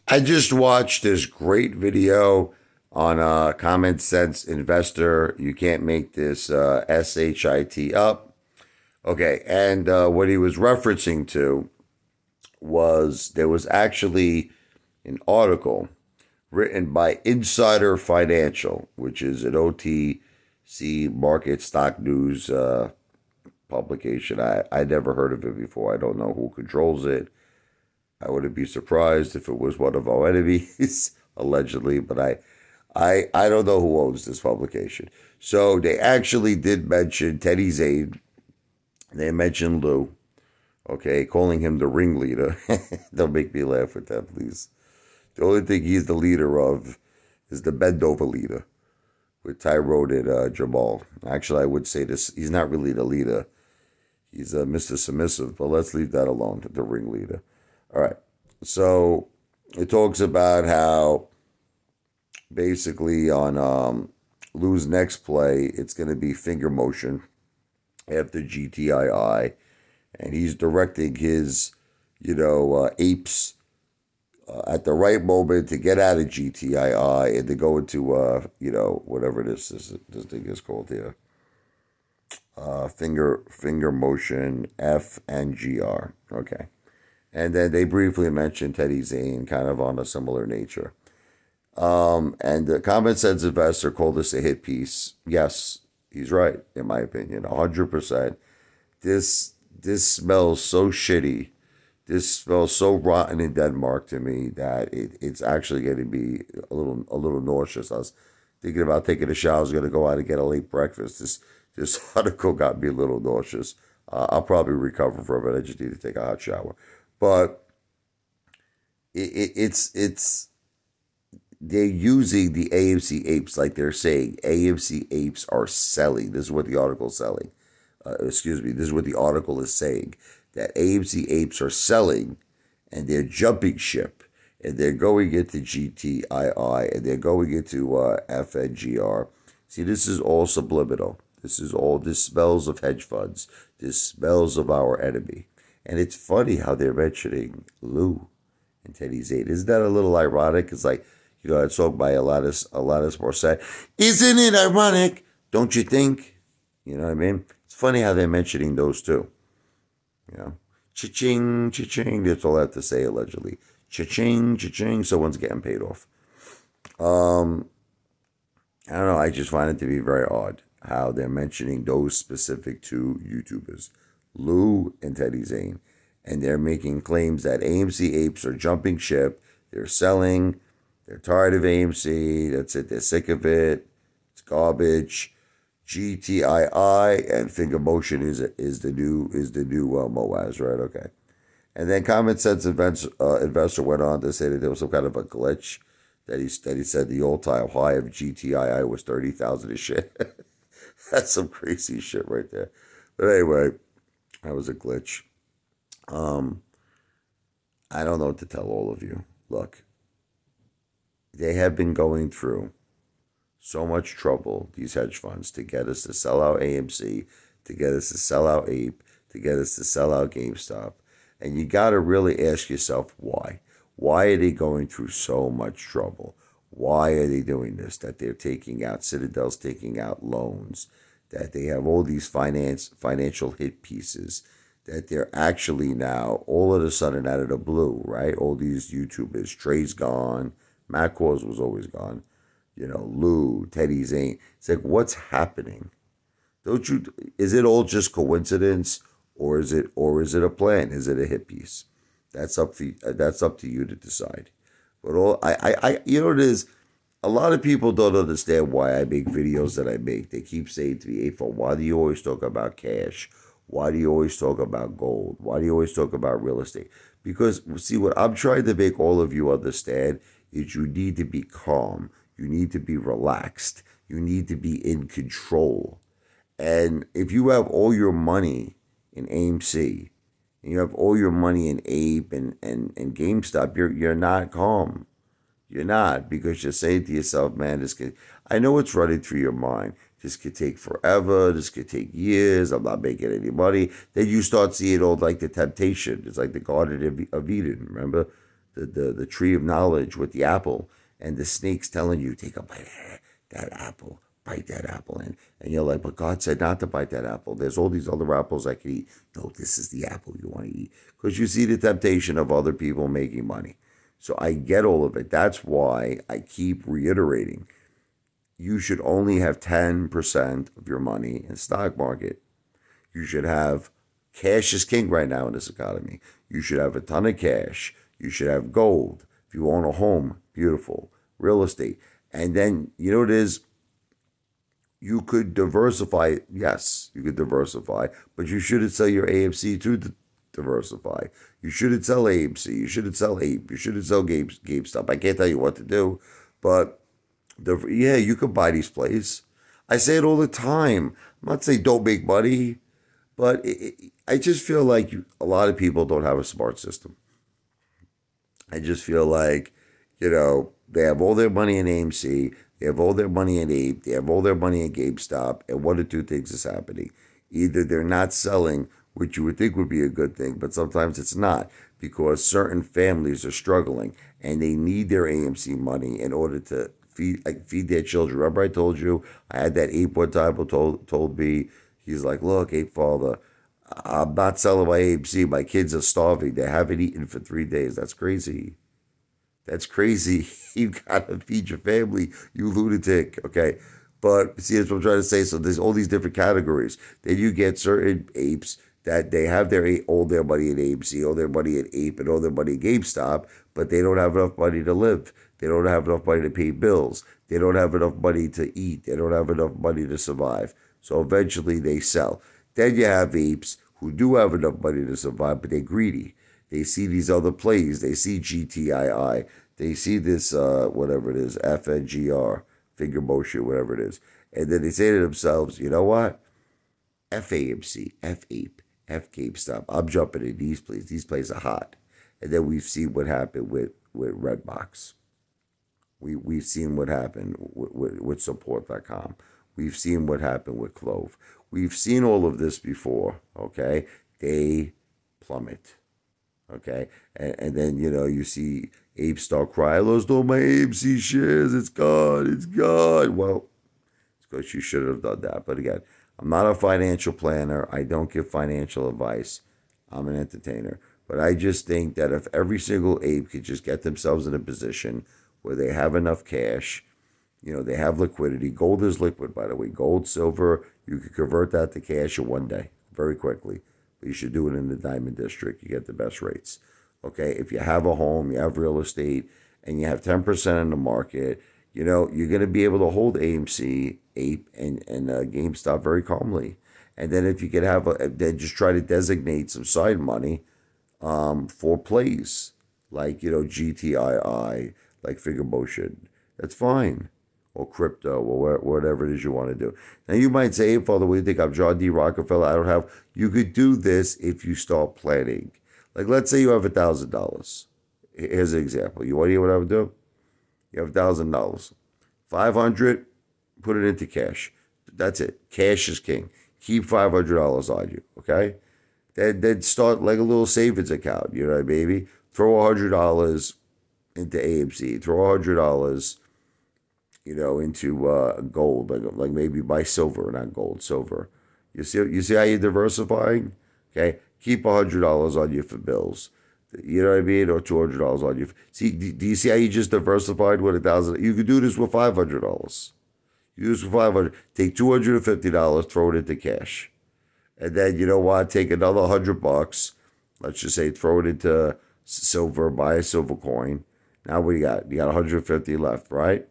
I just watched this great video on Common Sense Investor. You can't make this SHIT up. Okay, and what he was referencing to was there was actually an article written by Insider Financial, which is an OTC market stock news publication. I never heard of it before. I don't know who controls it. I wouldn't be surprised if it was one of our enemies, allegedly, but I don't know who owns this publication. So they actually did mention Teddy Zane. They mentioned Lou, okay, calling him the ringleader. Don't make me laugh with that, please. The only thing he's the leader of is the Bendover leader with Tyrone and Jamal. Actually, I would say this, he's not really the leader. He's Mr. Submissive, but let's leave that alone, the ringleader. All right, so it talks about how basically on Lou's next play, it's going to be finger motion after GTII, and he's directing his, apes at the right moment to get out of GTII and to go into, whatever this thing is called here, finger motion FNGR. Okay. And then they briefly mentioned Teddy Zane, kind of on a similar nature. And the Common Sense Investor called this a hit piece. Yes, he's right, in my opinion, 100%. This smells so shitty. This smells so rotten in Denmark to me that it's actually going to be a little nauseous. I was thinking about taking a shower. I was going to go out and get a late breakfast. This article got me a little nauseous. I'll probably recover from it. I just need to take a hot shower. But it's they're using the AMC apes like they're saying AMC apes are selling. This is what the article is selling. This is what the article is saying, that AMC apes are selling and they're jumping ship and they're going into GTII and they're going into FNGR. See, this is all subliminal. This smells of hedge funds. This smells of our enemy. And it's funny how they're mentioning Lou and Teddy Zane. Isn't that a little ironic? It's like, a song by Alanis Morissette. Isn't it ironic? Don't you think? You know what I mean? It's funny how they're mentioning those two. Cha-ching, cha-ching. That's all I have to say, allegedly. Cha-ching, cha-ching. Someone's getting paid off. I don't know. I just find it to be very odd how they're mentioning those specific two YouTubers, Lou and Teddy Zane, and they're making claims that AMC apes are jumping ship. They're selling. They're tired of AMC. That's it. They're sick of it. It's garbage. GTII and finger motion is the new MOAS, right? Okay. And then Common Sense Investor went on to say that there was some kind of a glitch that he said the all-time high of GTII was 30,000 a share. That's some crazy shit right there. But anyway, that was a glitch. I don't know what to tell all of you. Look, they have been going through so much trouble, these hedge funds, to get us to sell out AMC, to get us to sell out Ape, to get us to sell out GameStop. And you got to really ask yourself why. Why are they going through so much trouble? Why are they doing this? That they're taking out, Citadel's taking out loans, that they have all these financial hit pieces, that they're actually now, all of a sudden out of the blue, right? All these YouTubers, Trey's gone, Matt Cause was always gone, Lou, Teddy Zane. It's like, what's happening? Is it all just coincidence, or is it a plan? Is it a hit piece? That's up to you to decide. But it is, a lot of people don't understand why I make videos that I make. They keep saying to me, Aphone, why do you always talk about cash? Why do you always talk about gold? Why do you always talk about real estate? Because, see, what I'm trying to make all of you understand is you need to be calm. You need to be relaxed. You need to be in control. And if you have all your money in AMC, and you have all your money in Ape and GameStop, you're not calm. You're not, because you're saying to yourself, man, I know it's running through your mind. This could take forever. This could take years. I'm not making any money. Then you start seeing all like the temptation. It's like the Garden of Eden. Remember? the tree of knowledge with the apple, and the snake's telling you, take a bite of that apple, bite that apple, and you're like, but God said not to bite that apple. There's all these other apples I can eat. No, this is the apple you want to eat, because you see the temptation of other people making money. So I get all of it. That's why I keep reiterating, you should only have 10% of your money in stock market. You should have cash is king right now in this economy. You should have a ton of cash. You should have gold. If you own a home, beautiful. Real estate. And then, you know what it is? You could diversify. Yes, you could diversify. But you shouldn't sell your AMC to diversify. You shouldn't sell AMC. You shouldn't sell Ape. You shouldn't sell GameStop. I can't tell you what to do. But, yeah, you could buy these plays. I say it all the time. I'm not saying don't make money. But I just feel like a lot of people don't have a smart system. I just feel like, they have all their money in AMC, they have all their money in Ape, they have all their money in GameStop, and one of two things is happening. Either they're not selling, which you would think would be a good thing, but sometimes it's not, because certain families are struggling, and they need their AMC money in order to feed their children. Remember I told you, I had that Ape one time who told me, he's like, look, Apefather, I'm not selling my AMC. My kids are starving. They haven't eaten for 3 days. That's crazy. That's crazy. You got to feed your family, you lunatic. Okay. But see, that's what I'm trying to say. So there's all these different categories. Then you get certain apes that they have all their money in AMC, all their money in Ape, and all their money in GameStop, but they don't have enough money to live. They don't have enough money to pay bills. They don't have enough money to eat. They don't have enough money to survive. So eventually they sell. Then you have apes who do have enough money to survive, but they're greedy. They see these other plays. They see GTII. They see this, whatever it is, FNGR, finger motion, whatever it is. And then they say to themselves, you know what? FAMC, F-Ape, F-GameStop. I'm jumping in these plays. These plays are hot. And then we've seen what happened with Redbox. We've seen what happened with Support.com. We've seen what happened with Clove. We've seen all of this before, okay? They plummet, okay? And then, you see apes start crying, I lost all my AMC shares, it's gone, it's gone. Well, it's because you should have done that. But again, I'm not a financial planner. I don't give financial advice. I'm an entertainer. But I just think that if every single ape could just get themselves in a position where they have enough cash, they have liquidity. Gold is liquid, by the way. Gold, silver, you can convert that to cash in one day very quickly. But you should do it in the Diamond District. You get the best rates. Okay, if you have a home, you have real estate, and you have 10% in the market, you're going to be able to hold AMC, Ape, and GameStop very calmly. And then if you could then just try to designate some side money for plays, like, GTII, like Figure Motion. That's fine. Or crypto, or whatever it is you want to do. Now, you might say, hey, Father, what do you think? I'm John D. Rockefeller. I don't have... You could do this if you start planning. Like, let's say you have $1,000. Here's an example. You want to hear what I would do? You have $1,000. 500, put it into cash. That's it. Cash is king. Keep $500 on you, okay? Then start like a little savings account, you know what I mean, baby? Throw $100 into AMC. Throw $100, into gold, like maybe buy silver, not gold, silver. You see how you're diversifying? Okay, keep $100 on you for bills. You know what I mean, or $200 on you. See, do you see how you just diversified with $1,000? You could do this with $500. You do this with $500. Take $250, throw it into cash, and then you know what? Take another $100. Let's just say throw it into silver. Buy a silver coin. Now what do you got? You got $150 left, right?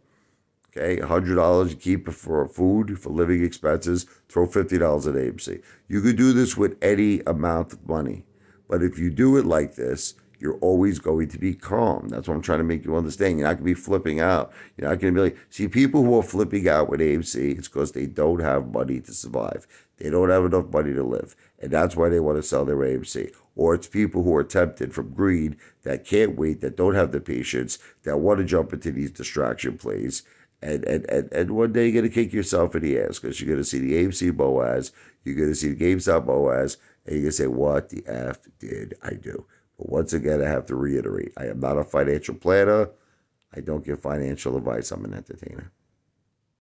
Okay, $100 you keep it for food, for living expenses. Throw $50 at AMC. You could do this with any amount of money. But if you do it like this, you're always going to be calm. That's what I'm trying to make you understand. You're not going to be flipping out. You're not going to be like, see, people who are flipping out with AMC, it's because they don't have money to survive. They don't have enough money to live. And that's why they want to sell their AMC. Or it's people who are tempted from greed, that can't wait, that don't have the patience, that want to jump into these distraction plays. And one day you're going to kick yourself in the ass, because you're going to see the AMC Boaz, you're going to see the GameStop Boaz, and you're going to say, what the F did I do? But once again, I have to reiterate, I am not a financial planner. I don't give financial advice. I'm an entertainer.